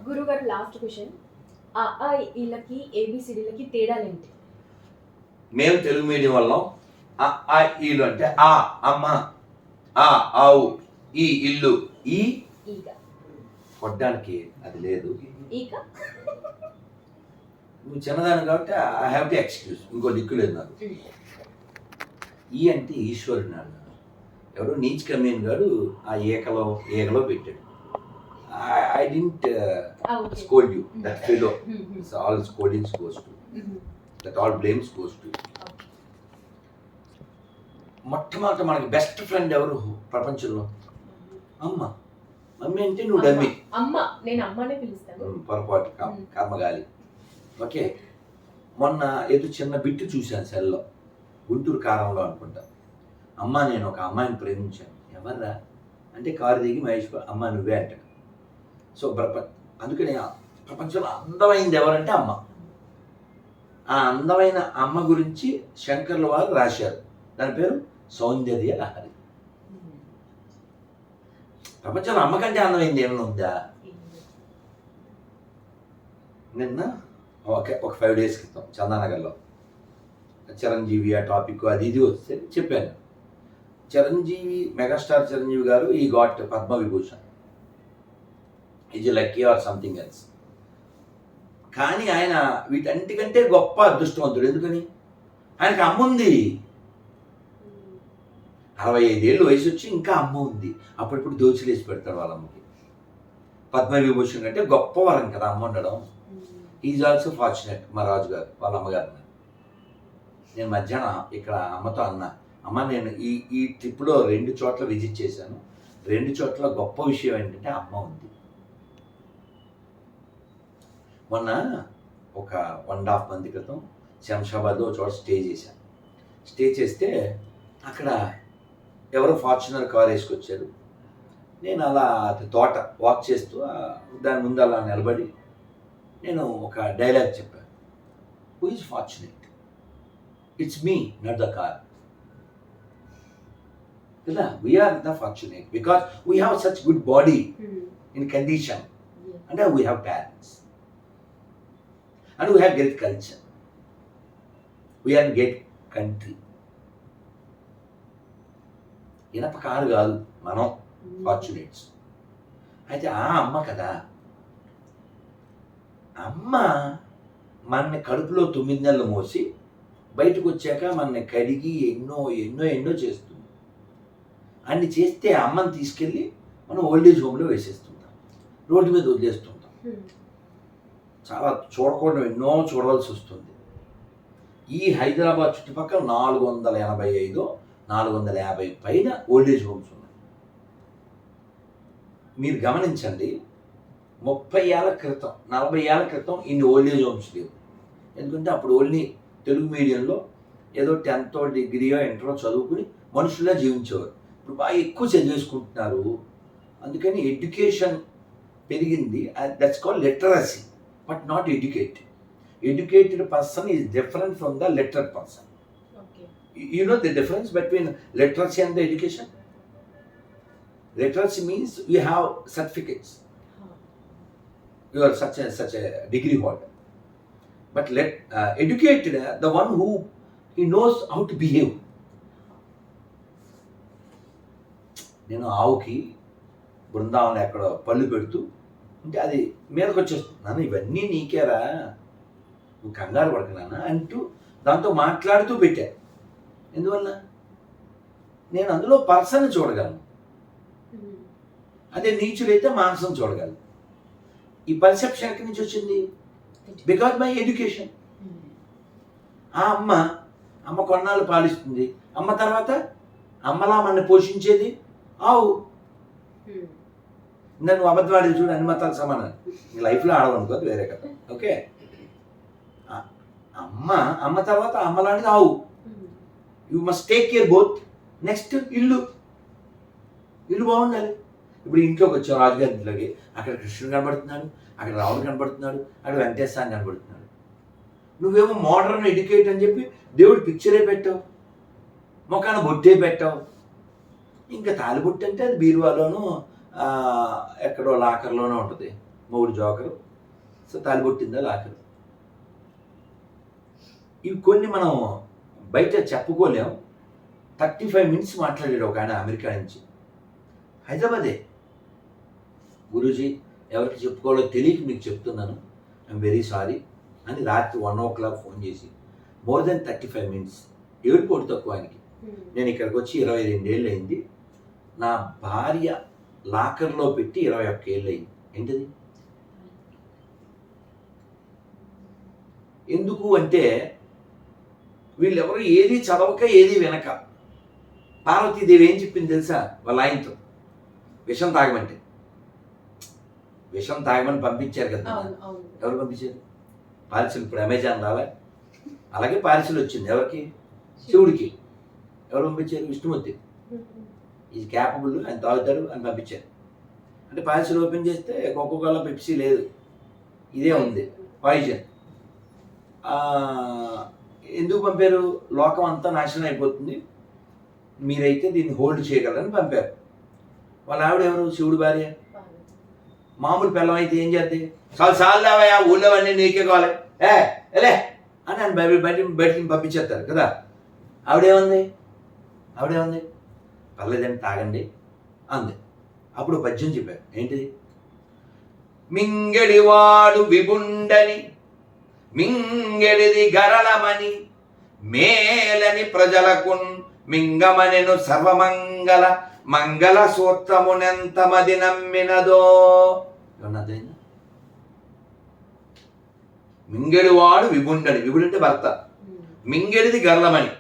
గురుగారు last question, ఆ ఈలకి ఏబిసిడీలకి తేడాలేంటి? మేము తెలుగు మీడియం వాళ్ళం. ఆ ఈలు అంటే ఆ అమ్మ, ఆ ఆవు, ఈ ఇల్లు, ఈ ఈగ. కొట్టడానికి అది లేదు. ఈగ నువ్వు చిన్నదాన్ని కాబట్టి ఐ హ్యావ్ టు ఎక్స్క్యూజ్, ఇంకో దిక్కు లేదు నాకు. ఈ అంటే ఈశ్వరుడు నాన్న. ఎవడో నీచ్ కమీన్ గాడు ఆ ఏకలో పెట్టాడు. I didn't scold you, that fellow. It's all scoldings goes to, that all blames goes to. మొట్టమొదట మనకి బెస్ట్ ఫ్రెండ్ ఎవరు ప్రపంచంలో? అమ్మ. మమ్మీ అంటే నువ్వు డమ్మి. అమ్మ, నేను అమ్మనే పిలుస్తాను. పొరపాటు, కర్మగాలి. ఓకే, మొన్న ఏదో చిన్న బిట్టు చూశాను సెల్లో, గుంటూరు కారంలో అనుకుంటా. అమ్మ నేను ఒక అమ్మాయిని ప్రేమించాను. ఎవర్రా అంటే కారు దిగి మహేష్ అమ్మ నువ్వే అంటాడు. సో అందుకని ప్రపంచంలో అందమైంది ఎవరంటే అమ్మ. ఆ అందమైన అమ్మ గురించి శంకర్ల వారు రాశారు. దాని పేరు సౌందర్య లహరి. ప్రపంచంలో అమ్మ కంటే అందమైంది ఏమైనా ఉందా? నిన్న ఒక 5 days క్రితం చందానగర్లో చిరంజీవి ఆ టాపిక్ అది ఇది వస్తే చెప్పాను. చిరంజీవి, మెగాస్టార్ చిరంజీవి గారు ఈ got Padma Vibhushan, is lucky or something else. కానీ ఆయన వీటన్నిటికంటే గొప్ప అదృష్టవంతుడు. ఎందుకని? ఆయనకు అమ్మ ఉంది. 65 ఏళ్ళు వయసు వచ్చి ఇంకా అమ్మ ఉంది. అప్పుడప్పుడు దోచులేసి పెడతాడు వాళ్ళ అమ్మకి. పద్మవిభూషణ్ అంటే గొప్ప వరం కదా అమ్మ ఉండడం. Is also fortunate. మా రాజు గారు వాళ్ళ అమ్మగారు. నేను మధ్యాహ్నం ఇక్కడ అమ్మతో అన్నా, అమ్మ నేను ఈ ట్రిప్లో 2 చోట్ల విజిట్ చేశాను. 2 చోట్ల గొప్ప విషయం ఏంటంటే అమ్మ ఉంది. మొన్న ఒక 1.5 month క్రితం శంషాబాద్లో ఒక చోట స్టే చేస్తే అక్కడ ఎవరో ఫార్చునర్ కార్ వేసుకొచ్చారు. నేను అలా తోట వాక్ చేస్తూ దాని ముందు అలా నిలబడి నేను ఒక డైలాగ్ చెప్పాను. Who is fortunate? It's me, not the car. కదా, we're the fortunate because we have such good body in condition, and we have talents, and we have great culture. We are great country. ఇనప car కాదు మనం ఫార్చునేట్స్. అయితే ఆ అమ్మ కదా, అమ్మ మనని కడుపులో 9 నెలలు మోసి బయటకు వచ్చాక మనని కడిగి ఎన్నో చేస్తుంది. అన్ని చేస్తే అమ్మని తీసుకెళ్ళి మనం ఓల్డేజ్ హోమ్లో వేసేస్తుంటాం, రోడ్డు మీద వదిలేస్తుంటాం. చాలా చూడకుండా ఎన్నో చూడవలసి వస్తుంది. ఈ హైదరాబాద్ చుట్టుపక్కల 485 450 పైన ఓల్డేజ్ హోమ్స్ ఉన్నాయి. మీరు గమనించండి, 30 ఏళ్ల క్రితం 40 ఏళ్ల క్రితం ఇన్ని ఓల్డేజ్ హోమ్స్ లేవు. ఎందుకంటే అప్పుడు ఓన్లీ తెలుగు మీడియంలో ఏదో 10th డిగ్రీయో ఇంటరో చదువుకుని మనుషుల్లా జీవించేవారు. ఇప్పుడు బాగా ఎక్కువ చదివేసుకుంటున్నారు. అందుకని ఎడ్యుకేషన్ పెరిగింది. That's called literacy, but not educated. Educated person is different from the literate person. Okay. You know the difference between literacy and the education? Literacy means you have certificates. You are such a degree holder. But educated, the one who he knows how to behave. నేను ఆవుకి బృందావనం ఎక్కడ పళ్ళు పెడుతూ అంటే అది మీదకి వచ్చేస్తుంది. నాన్న ఇవన్నీ నీకేరా, నువ్వు కంగారు పడకనాన్న అంటూ దాంతో మాట్లాడుతూ పెట్టా. ఎందువల్ల? నేను అందులో పర్సన్ చూడగలను. అదే నీచుడైతే మాంసం చూడగలను. ఈ పర్సెప్షన్ ఎక్కడి నుంచి వచ్చింది? Because my education. ఆ అమ్మ కొన్నాళ్ళు పాలిస్తుంది. అమ్మ తర్వాత అమ్మలా మనల్ని పోషించేది ఆవు. నన్ను అబద్ధవాడి చూడు, అన్ని మతాలు సమానం. లైఫ్లో ఆడవనుకోదు, వేరే కదా. ఓకే, అమ్మ తర్వాత అమ్మలాంటిది ఆవు. You must take care both. Next ఇల్లు బాగుండాలి. ఇప్పుడు ఇంట్లోకి వచ్చావు, రాజుగారి ఇంట్లోకి, అక్కడ కృష్ణుడు కనబడుతున్నాడు, అక్కడ రాముడు కనబడుతున్నాడు, అక్కడ వెంకటేశ్వర కనబడుతున్నాడు. నువ్వేమో మోడర్న్ ఎడ్యుకేట్ అని చెప్పి దేవుడు పిక్చరే పెట్టావు, మొఖాన బొట్టే పెట్టావు. ఇంకా తాలిబొట్టు అంటే అది బీరువాలోనూ ఎక్కడో లాకర్లోనూ ఉంటుంది. మొగుడు జోకరు, సో తాలిబొట్టిందా లాకరు. ఇవి కొన్ని మనం బయట చెప్పుకోలేం. 35 minutes మాట్లాడాడు ఒక ఆయన అమెరికా నుంచి. హైదరాబాదే. గురూజీ ఎవరికి చెప్పుకోవాలో తెలియక మీకు చెప్తున్నాను, ఐఎమ్ వెరీ సారీ అని రాత్రి 1 o'clock ఫోన్ చేసి మోర్ దెన్ 35 minutes ఏడుపోటు తక్కువ ఆయనకి. నేను ఇక్కడికి వచ్చి 22 ఏళ్ళు అయింది, నా భార్య లాకర్లో పెట్టి 21 ఏళ్ళు అయింది. ఏంటది? ఎందుకు అంటే వీళ్ళెవరు ఏది చదవక ఏది వినక. పార్వతీదేవి ఏం చెప్పింది తెలుసా వాళ్ళ ఆయనతో? విషం తాగమంటే. విషం తాగమని పంపించారు కదా. ఎవరు పంపించారు? పార్సిల్. ఇప్పుడు అమెజాన్ రాలే, అలాగే పార్సిల్ వచ్చింది ఎవరికి? శివుడికి. ఎవరు పంపించారు? విష్ణుమూర్తి. ఇది క్యాపబుల్, ఆయన తాగుతారు అని పంపించారు. అంటే పార్సిల్ ఓపెన్ చేస్తే కోకోకోలా పెప్సీ లేదు, ఇదే ఉంది, పాయిజన్. ఎందుకు పంపారు? లోకం అంతా నాశనం అయిపోతుంది, మీరైతే దీన్ని హోల్డ్ చేయగలరని పంపారు. వాళ్ళ ఆవిడ ఎవరు? శివుడు భార్య. మామూలు పిల్లం అయితే ఏం చేద్ది? చాలావయ్యా, ఊళ్ళో అన్నీ నీకే కావాలి, ఎలే అని ఆయన బయటికి పంపించేస్తారు కదా. ఆవిడేముంది? పర్లేదండి తాగండి అంది. అప్పుడు పద్యం చెప్పారు. ఏంటిది? మింగడివాడు విభుండని మింగడిది గరళమని మేలని ప్రజలకున్ మింగమనెను సర్వమంగళ మంగళ సూత్రమునెంతమది నమ్మినదో. ఏమన్నదైనా? మింగడివాడు విభుండని, విభుడు అంటే భర్త, మింగడిది గరళమని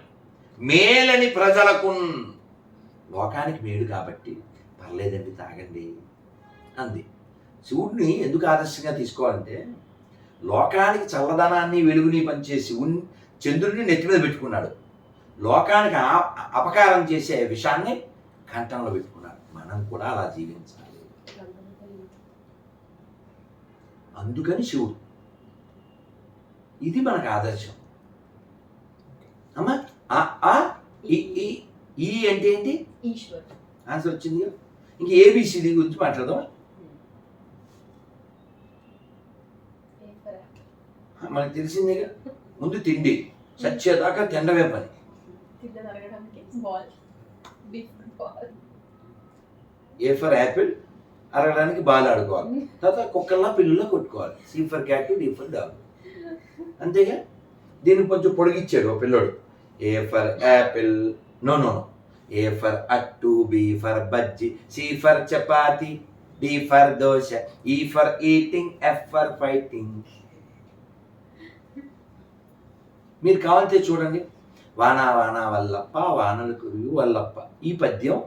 మేలని ప్రజలకు, లోకానికి మేలు కాబట్టి పర్లేదండి తాగండి అంది. శివుడిని ఎందుకు ఆదర్శంగా తీసుకోవాలంటే లోకానికి చల్లదనాన్ని వెలుగుని పనిచేసి చంద్రుడిని నెత్తి మీద పెట్టుకున్నాడు, లోకానికి అపకారం చేసే విషయాన్ని కంఠంలో పెట్టుకున్నాడు. మనం కూడా అలా జీవించాలి. అందుకని శివుడు, ఇది మనకు ఆదర్శం. అమ్మా ఈ అంటే ఏంటి? ఈశ్వర్. ఆన్సర్ వచ్చింది. ఇంక ఏబిసిడి గురించి మాట్లాడదాం. మనకు తెలిసిందేగా. ముందు తిండి, సచ్చేదాకా తినడమే పని. ఏ ఫర్ యాపిల్, అరగడానికి బాల్ ఆడుకోవాలి, తర్వాత కుక్కల్లా పిల్లుల్లో కొట్టుకోవాలి. C for cat, D for dog. అంతేగా. దీన్ని కొంచెం పొడిగిచ్చాడు ఓ పిల్లోడు. A for apple, no, A for అట్టు, B for bajji, C for chapati, D for dosa, E for eating, F for fighting. మీరు కావాలంటే చూడండి. వానా వానా వల్లప్ప, వానలు కురివి వల్లప్ప. ఈ పద్యం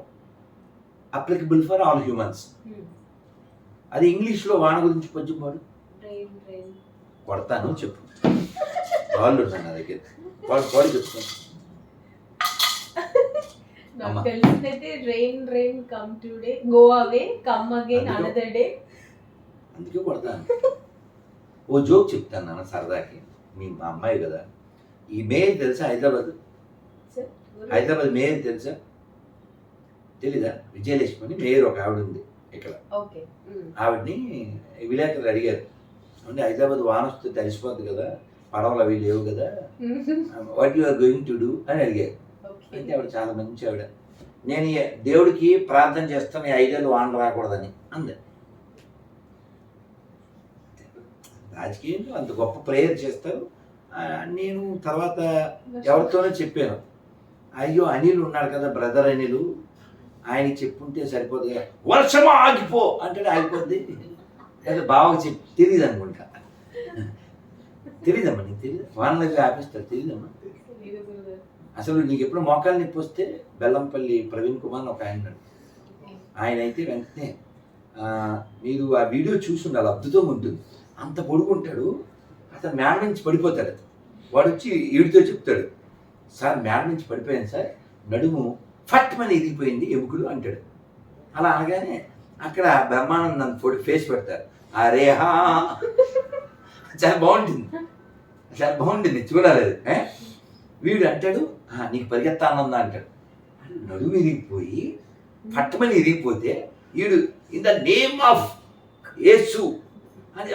అప్లికబుల్ ఫర్ ఆల్ హ్యూమన్స్. అది ఇంగ్లీష్లో వాన గురించి పద్యం పాడు. కొడతాను, చెప్పు. వాళ్ళు ఉంటాను నా దగ్గర, పాడు చెప్తాను. అందుకే కొడతాను. ఓ జోక్ చెప్తాను నాన్న సరదాకి. మా అమ్మాయి కదా. ఈ మేయర్ తెలుసా? హైదరాబాద్ మేయర్ తెలుసా? తెలీదా? విజయలక్ష్మి మేయర్ ఒక ఆవిడ ఉంది ఇక్కడ. ఆవిడ్ని విలేకరులు అడిగారు, అంటే హైదరాబాద్ వాన వస్తే తెలిసిపోద్ది కదా, పడవలు అవి లేవు కదా, what you are going to do అని అడిగారు. అయితే ఆవిడ చాలా మంచి ఆవిడ. నేను దేవుడికి ప్రార్థన చేస్తాను 5 ఏళ్ళు వాన రాకూడదని అంది. రాజకీయంలో అంత గొప్ప ప్రేయర్ చేస్తారు. నేను తర్వాత ఎవరితోనో చెప్పాను, అయ్యో అనిల్ ఉన్నాడు కదా, బ్రదర్ అనిల్, ఆయనకి చెప్పుంటే సరిపోదు, వర్షం ఆగిపో అంటే ఆగిపోద్ది. లేదా బావకి చెప్పి తెలియదు అనుకుంటా. తెలీదమ్మా, నీకు తెలియదు? వానలకి ఆపిస్తారు, తెలీదమ్మా. అసలు నీకు ఎప్పుడు మోకాలు నొప్పి వస్తే బెల్లంపల్లి ప్రవీణ్ కుమార్ ఒక ఆయన ఉన్నాడు. ఆయన అయితే వెంటనే మీరు ఆ వీడియో చూసి ఉండాలి, అద్భుతంగా ఉంటుంది. అంత పొడుగుంటాడు, అతను మేడ నుంచి పడిపోతాడు. వాడు వచ్చి వీడితో చెప్తాడు, సార్ మేడ నుంచి పడిపోయాను సార్, నడుము ఫట్ మని ఇరిగిపోయింది ఎముకలు అంటాడు. అలా అనగానే అక్కడ బ్రహ్మానంద్ నన్ను ఫేస్ పెడతారు. అరేహా, చాలా బాగుంటుంది చూడాలి. వీడు అంటాడు, నీకు పరిగెత్తానందా అంటాడు. నడుము ఇరిగిపోయి పట్టమని ఇరిగిపోతే వీడు ఇన్ ద నేమ్ ఆఫ్ యేసు అది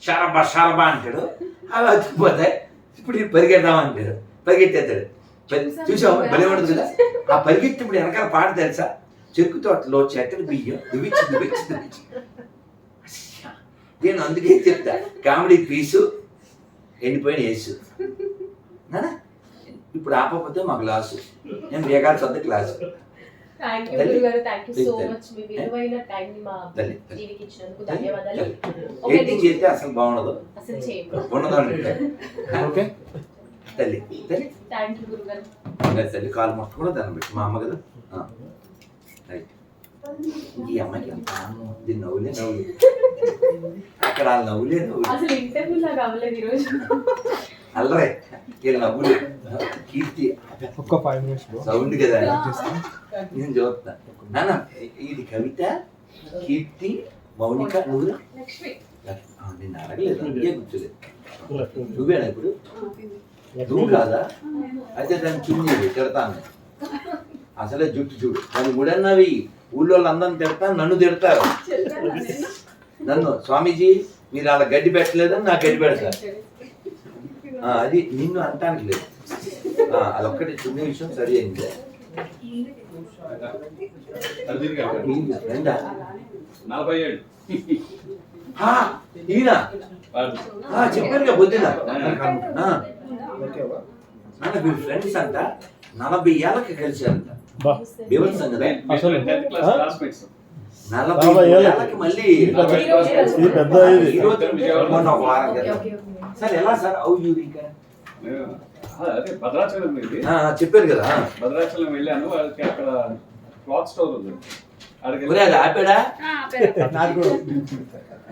షరబా షరబా అంటాడు, అవి అతికిపోతాయి. ఇప్పుడు పరిగెడదాం అంటాడు, పరిగెత్తేస్తాడు. చూసావు భలే ఉంటుంది కదా. ఆ పరిగెత్తినప్పుడు వెనకాల పాట తెలుసా, చెరుకు తోటలో చెట్టడి బియ్యం దువిచ్చి దువిచ్చి దువిచ్చి. నేను అందుకే చెప్తా, కామెడీ పీసు ఎండిపోయిన వేసు నానా. ఇప్పుడు ఆపకపోతే మా క్లాసు, నేను వేగాల్సి వద్ద క్లాసు. థ్యాంక్ యూ గురుగారు, థ్యాంక్ యూ సో మచ్. మీ విలువైన టైం ని మా టీవీకి ఇచ్చినందుకు ధన్యవాదాలు. ఎడిటింగ్ చేస్తే అసలు బాగుండదు, అసలు చేయండి. ఉండదు. ఓకే తల్లి తల్లి థ్యాంక్ యూ గురుగారు. తల్లి కాలు మొక్క కూడా దాన్ని పెట్టి మా అమ్మ కదా. రైట్. ఈ అమ్మాయికి ఎంత ఆనందం, దీన్ని నవ్వులే నవ్వులు, అక్కడ ఆ నవ్వులే నవ్వులు. అసలు ఇంటర్వ్యూ లాగా అవ్వలేదు ఈరోజు. అల్లరే వీళ్ళ నవ్వులు. కీర్తి ఒక్క 5 minutes సౌండ్ కదా నేను చూస్తా. నాన్న ఇది కవిత, కీర్తి, మౌనిక, నువ్వు లక్ష్మి. నిన్ను అడగలేదు, అందుకే గుర్తులేదు. నువ్వేనా ఇప్పుడు? నువ్వు కాదా? అయితే దాన్ని చున్నీ తిడతాను. అసలే జుట్టు చూడు, దాన్ని గుడన్నవి ఊళ్ళో వాళ్ళందరిని తిడతాను, నన్ను తిడతారు. నన్ను స్వామీజీ మీరు అలా గడ్డి పెట్టలేదని నాకు గడ్డి పెడతారు. అది నిన్ను అంటానికి లేదు. అదొక్కటి చిన్న విషయం సరి అయింది. రెండా 47 ఈయన చెప్పాను పొద్దున. మీరు ఫ్రెండ్స్ అంట 40 ఏళ్ళకి కలిశారంట. బీభత్సం కదా, 40 ఏళ్ళకి మళ్ళీ మొన్న ఒక వారం కదా. సార్ ఎలా సార్ ఔద్యోగిక అదే భద్రాచలం వెళ్ళి చెప్పారు కదా. భద్రాచలం వెళ్ళాను, వాళ్ళకి అక్కడ క్లాత్ స్టోర్ ఉంది. అది ఆపాడా?